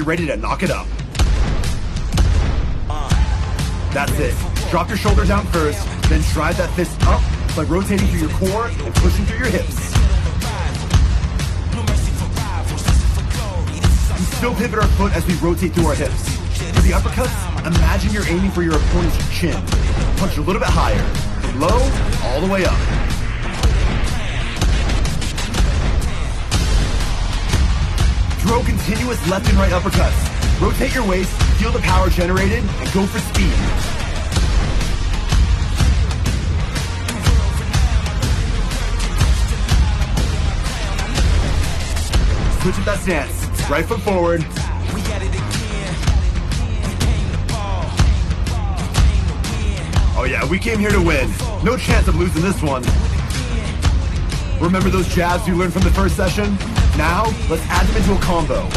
get ready to knock it up. That's it. Drop your shoulder down first, then drive that fist up by rotating through your core and pushing through your hips. We still pivot our foot as we rotate through our hips. For the uppercuts, imagine you're aiming for your opponent's chin. Punch a little bit higher, from low all the way up. Throw continuous left and right uppercuts. Rotate your waist, feel the power generated, and go for speed. Switch up that stance. Right foot forward. Oh yeah, we came here to win. No chance of losing this one. Remember those jabs you learned from the first session? Now, let's add them into a combo.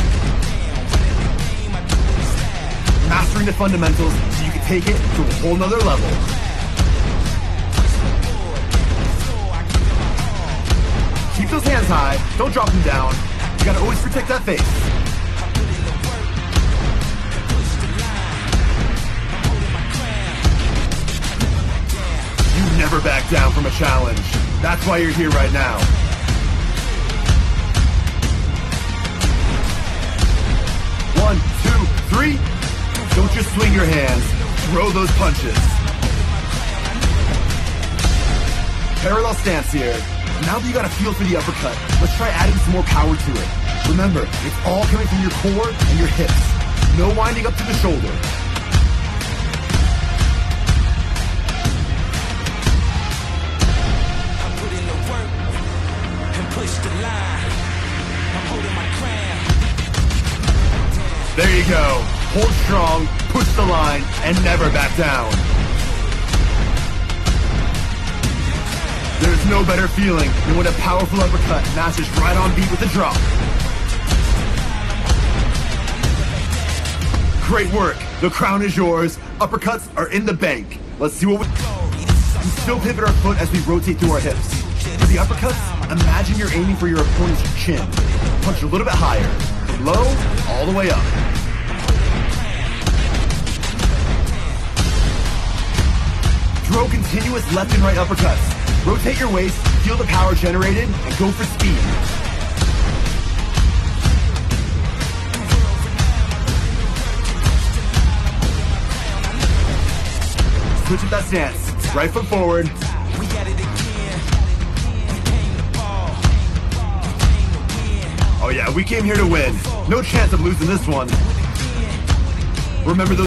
Mastering the fundamentals so you can take it to a whole nother level. Keep those hands high, don't drop them down. You gotta always protect that face. You never back down from a challenge. That's why you're here right now. One, two, three. Don't just swing your hands, throw those punches. Parallel stance here. Now that you got a feel for the uppercut, let's try adding some more power to it. Remember, it's all coming from your core and your hips. No winding up to the shoulder. I put in the work and push the line. I'm holding my crown. There you go. Hold strong, push the line, and never back down. There's no better feeling than when a powerful uppercut matches right on beat with a drop. Great work. The crown is yours. Uppercuts are in the bank. Let's see what we still pivot our foot as we rotate through our hips. For the uppercuts, imagine you're aiming for your opponent's chin. Punch a little bit higher, from low all the way up. Throw continuous left and right uppercuts. Rotate your waist, feel the power generated, and go for speed. Switch up that stance. Right foot forward. Oh yeah, we came here to win. No chance of losing this one. Remember those